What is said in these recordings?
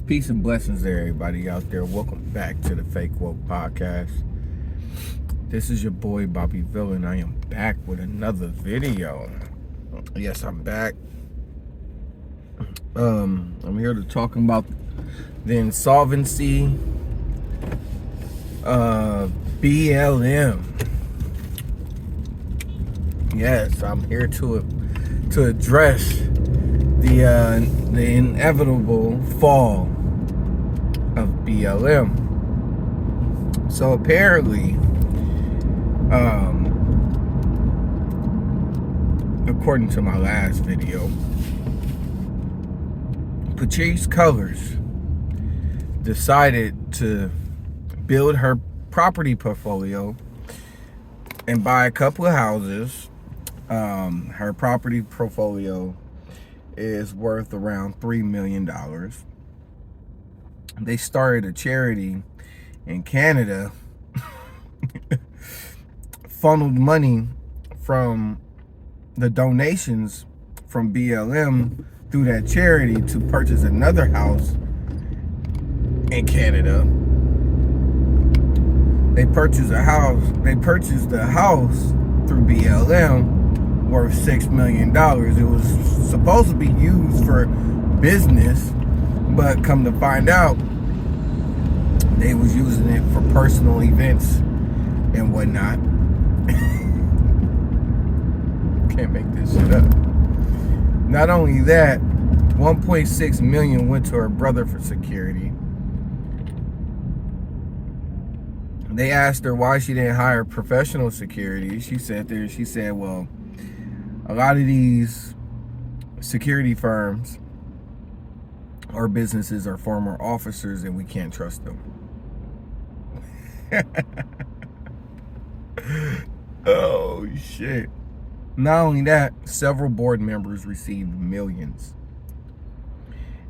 Peace and blessings to everybody out there. Welcome back to the Fake Woke Podcast. This is your boy BobbyVILN. I am back with another video. Yes, I'm back. I'm here to talk about the insolvency BLM. Yes, I'm here to address the inevitable fall of BLM. So apparently, according to my last video, Bitchute Colors decided to build her property portfolio and buy a couple of houses. Her property portfolio is worth around $3 million. They started a charity in Canada, funneled money from the donations from BLM through that charity to purchase another house in Canada. They purchased a house through BLM worth $6 million. It was supposed to be used for business, but come to find out, they was using it for personal events and whatnot. Can't make this shit up. Not only that, 1.6 million went to her brother for security. They asked her why she didn't hire professional security. She said, well, a lot of these security firms or businesses are former officers and we can't trust them. Oh, shit. Not only that, several board members received millions.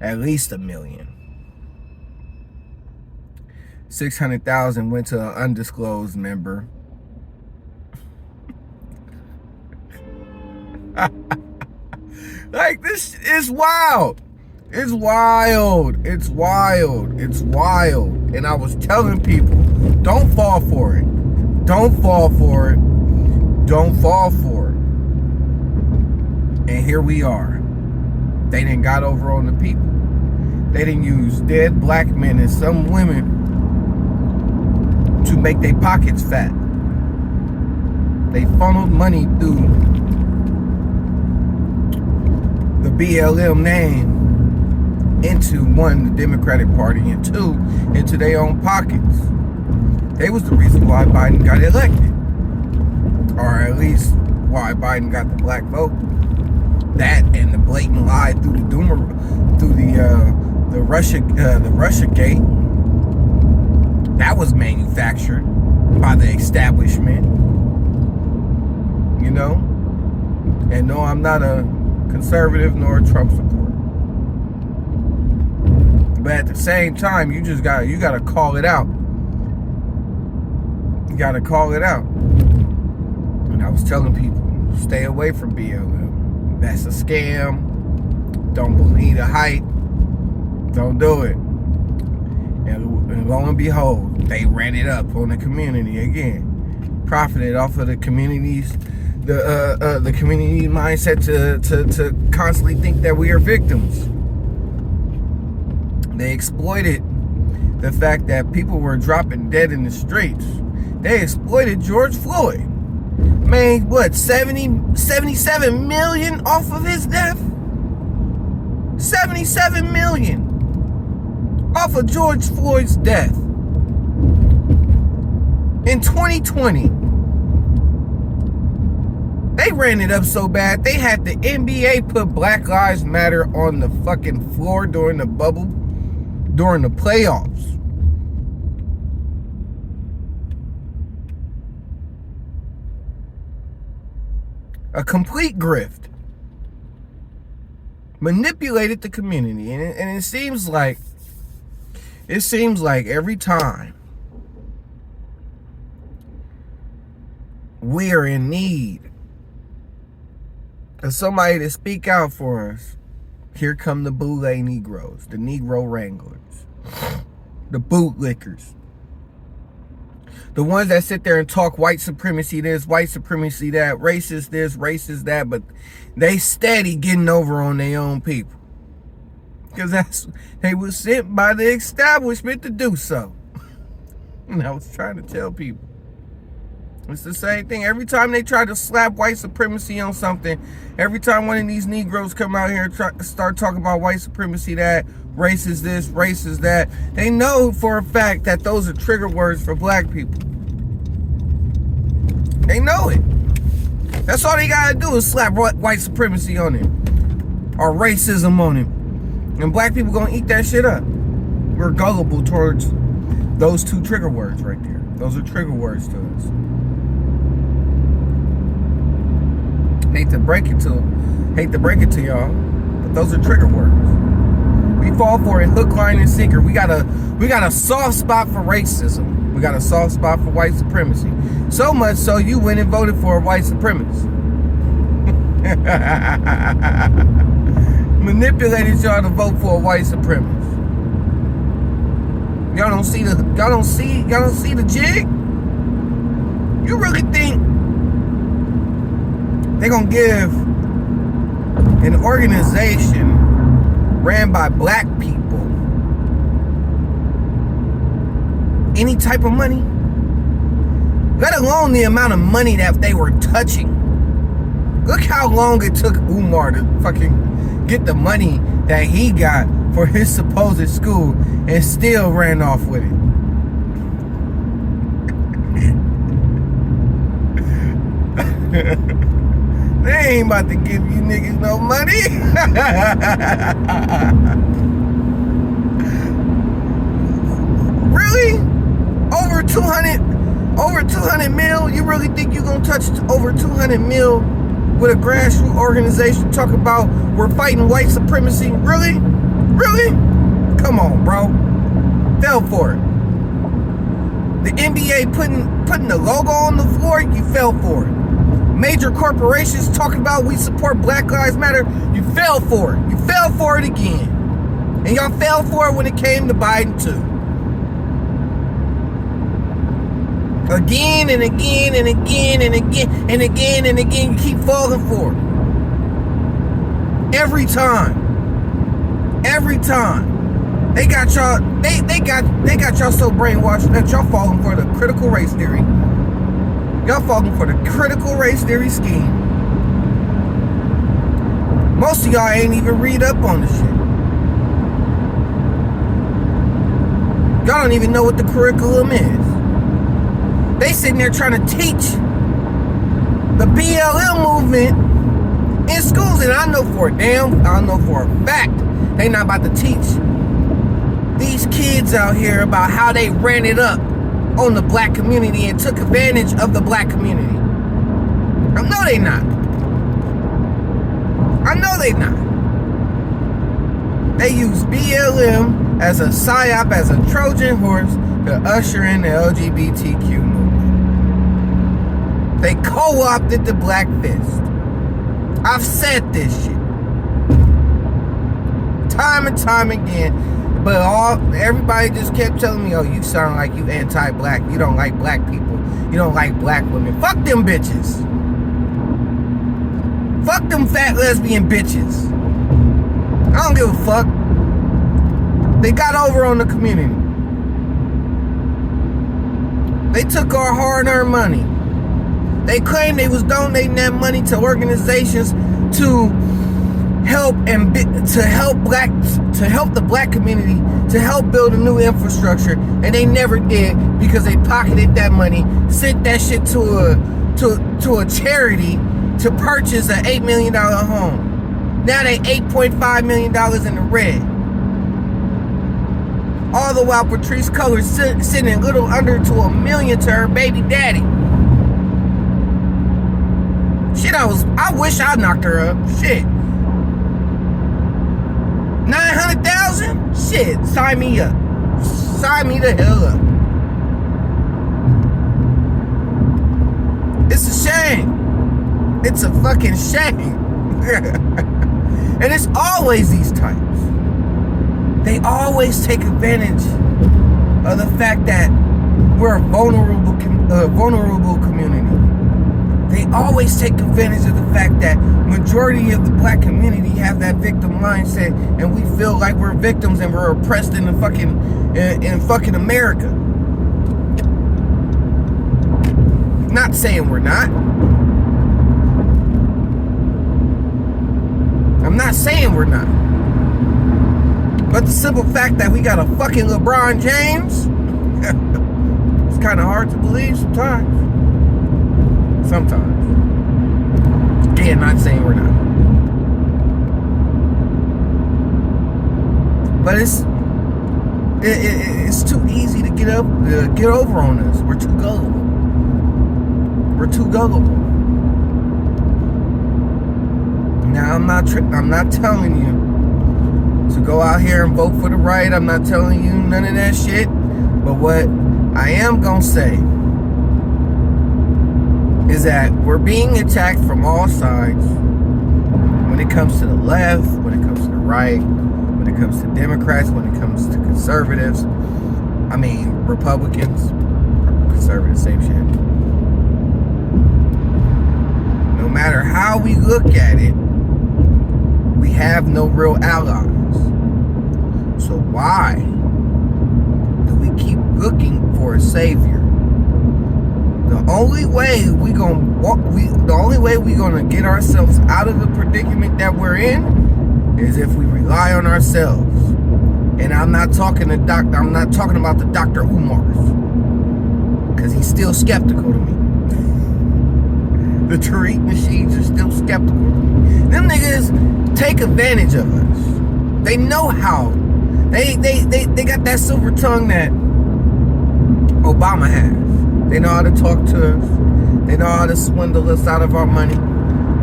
At least $1 million. 600,000 went to an undisclosed member. Like, this is wild. It's wild. It's wild. It's wild. And I was telling people, don't fall for it. Don't fall for it. Don't fall for it. And here we are. They done got over on the people. They done use dead black men and some women to make their pockets fat. They funneled money through the BLM name into, one, the Democratic Party, and two, into their own pockets. They was the reason why Biden got elected, or at least why Biden got the black vote. That and the blatant lie through the Russia gate. That was manufactured by the establishment, you know. And no, I'm not a conservative nor a Trump supporter, but at the same time, you gotta call it out. You gotta call it out. And I was telling people, stay away from BLM. That's a scam. Don't believe the hype. Don't do it. And lo and behold, they ran it up on the community again. Profited off of the communities, the community mindset to constantly think that we are victims. They exploited the fact that people were dropping dead in the streets. They exploited George Floyd. Made what, 77 million off of his death? 77 million off of George Floyd's death in 2020. They ran it up so bad they had the NBA put Black Lives Matter on the fucking floor during the bubble, during the playoffs. A complete grift. Manipulated the community, and it seems like every time we are in need of somebody to speak out for us, Here come the boule Negroes, the Negro Wranglers, the bootlickers. The ones that sit there and talk white supremacy this, white supremacy that, racist this, racist that, but they steady getting over on their own people. Because they was sent by the establishment to do so. And I was trying to tell people. It's the same thing. Every time they try to slap white supremacy on something, every time one of these Negroes come out here and start talking about white supremacy that, racist this, racist that, they know for a fact that those are trigger words for black people. They know it. That's all they gotta do is slap white supremacy on him. Or racism on him. And black people gonna eat that shit up. We're gullible towards those two trigger words right there. Those are trigger words to us. Hate to break it to y'all, but those are trigger words. We fall for it hook, line, and sinker. We got a soft spot for racism. We got a soft spot for white supremacy. So much so you went and voted for a white supremacist. Manipulated y'all to vote for a white supremacist. Y'all don't see the jig? You really think they're gonna give an organization ran by black people any type of money? Let alone the amount of money that they were touching. Look how long it took Umar to fucking get the money that he got for his supposed school and still ran off with it. They ain't about to give you niggas no money. Really? Over 200 mil? You really think you gonna touch over 200 mil with a grassroots organization talk about we're fighting white supremacy? Really? Really? Come on, bro. Fell for it. The NBA putting the logo on the floor, you fell for it. Major corporations talking about we support Black Lives Matter, you fell for it. You fell for it again. And y'all fell for it when it came to Biden too. Again and again and again and again and again and again, you keep falling for it. Every time. Every time. They got y'all so brainwashed that y'all falling for the critical race theory. Y'all falling for the critical race theory scheme. Most of y'all ain't even read up on the shit. Y'all don't even know what the curriculum is. They sitting there trying to teach the BLM movement in schools, and I know for a fact they not about to teach these kids out here about how they ran it up on the black community and took advantage of the black community. I know they not. I know they not. They use BLM as a psyop, as a Trojan horse to usher in the LGBTQ movement. They co-opted the black fist. I've said this shit time and time again. But everybody just kept telling me, oh, you sound like you anti-black. You don't like black people. You don't like black women. Fuck them bitches. Fuck them fat lesbian bitches. I don't give a fuck. They got over on the community. They took our hard-earned money. They claimed they was donating that money to organizations to help the black community, to help build a new infrastructure, and they never did because they pocketed that money, sent that shit to a charity to purchase an $8 million home. Now they $8.5 million in the red. All the while Patrice Cullors sending a little under to $1 million to her baby daddy. Shit, I wish I knocked her up. Shit. 900,000? Shit, sign me up. Sign me the hell up. It's a shame. It's a fucking shame. And it's always these types. They always take advantage of the fact that we're a vulnerable community. They always take advantage of the fact that majority of the black community have that victim mindset, and we feel like we're victims and we're oppressed in the fucking America. Not saying we're not. I'm not saying we're not. But the simple fact that we got a fucking LeBron James, it's kind of hard to believe sometimes. Sometimes. Again, not saying we're not. But it's too easy to get over on us. We're too gullible. We're too gullible. Now I'm not telling you to go out here and vote for the right. I'm not telling you none of that shit. But what I am gonna say is that we're being attacked from all sides. When it comes to the left, when it comes to the right, when it comes to Democrats, when it comes to conservatives. I mean, Republicans, conservatives, same shit. No matter how we look at it, we have no real allies. So why do we keep looking for a savior? The only way we gonna get ourselves out of the predicament that we're in is if we rely on ourselves. And I'm not talking about the Dr. Umars, because he's still skeptical to me. The Tariq machines are still skeptical to me. Them niggas take advantage of us. They know how. They got that silver tongue that Obama has. They know how to talk to us. They know how to swindle us out of our money.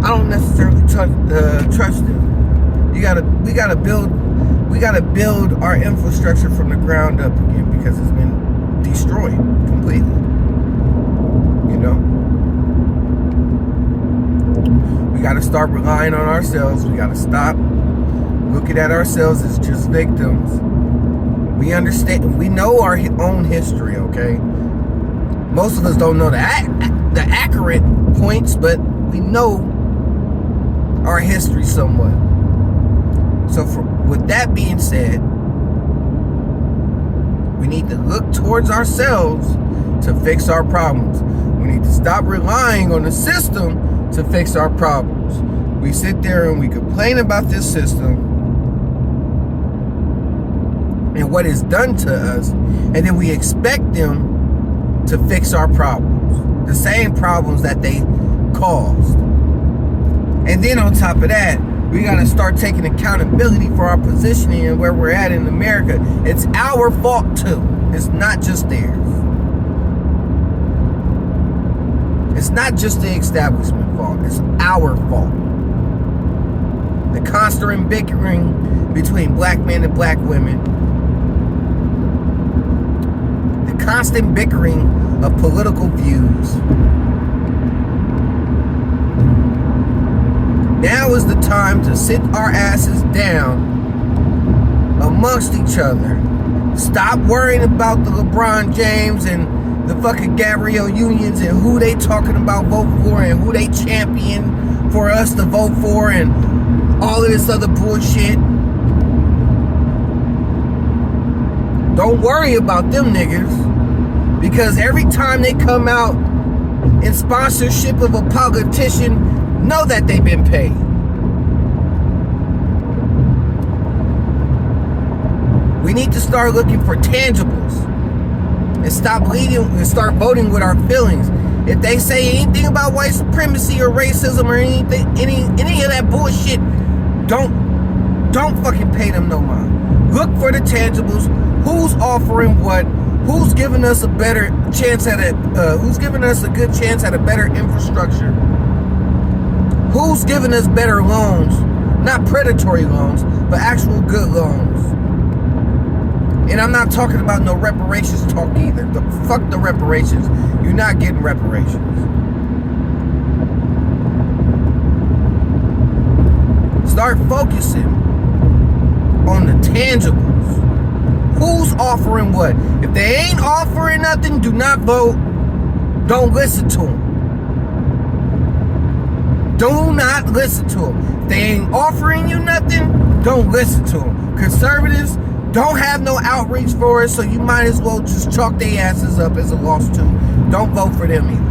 I don't necessarily trust them. We gotta build our infrastructure from the ground up again, because it's been destroyed completely. You know? We gotta start relying on ourselves. We gotta stop looking at ourselves as just victims. We understand. We know our own history, okay? Most of us don't know the accurate points, but we know our history somewhat. So with that being said, we need to look towards ourselves to fix our problems. We need to stop relying on the system to fix our problems. We sit there and we complain about this system and what is done to us, and then we expect them to fix our problems, the same problems that they caused. And then on top of that, we gotta start taking accountability for our positioning and where we're at in America. It's our fault too. It's not just theirs. It's not just the establishment fault. It's our fault. The constant bickering between black men and black women. The constant bickering of political views. Now is the time to sit our asses down amongst each other. Stop worrying about the LeBron James and the fucking Gabrielle Unions and who they talking about vote for and who they champion for us to vote for and all of this other bullshit. Don't worry about them niggas, because every time they come out in sponsorship of a politician, know that they've been paid. We need to start looking for tangibles and stop leading and start voting with our feelings. If they say anything about white supremacy or racism or anything, any of that bullshit, don't fucking pay them no mind. Look for the tangibles. Who's offering what? Who's giving us a better chance at it? Who's giving us a good chance at a better infrastructure? Who's giving us better loans? Not predatory loans, but actual good loans. And I'm not talking about no reparations talk either. Fuck the reparations. You're not getting reparations. Start focusing on the tangibles. Who's offering what? If they ain't offering nothing, do not vote. Don't listen to them. Do not listen to them. If they ain't offering you nothing, don't listen to them. Conservatives don't have no outreach for it, so you might as well just chalk their asses up as a loss too. Don't vote for them either.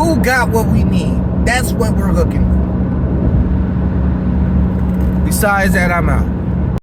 Who got what we need? That's what we're looking for. Besides that, I'm out.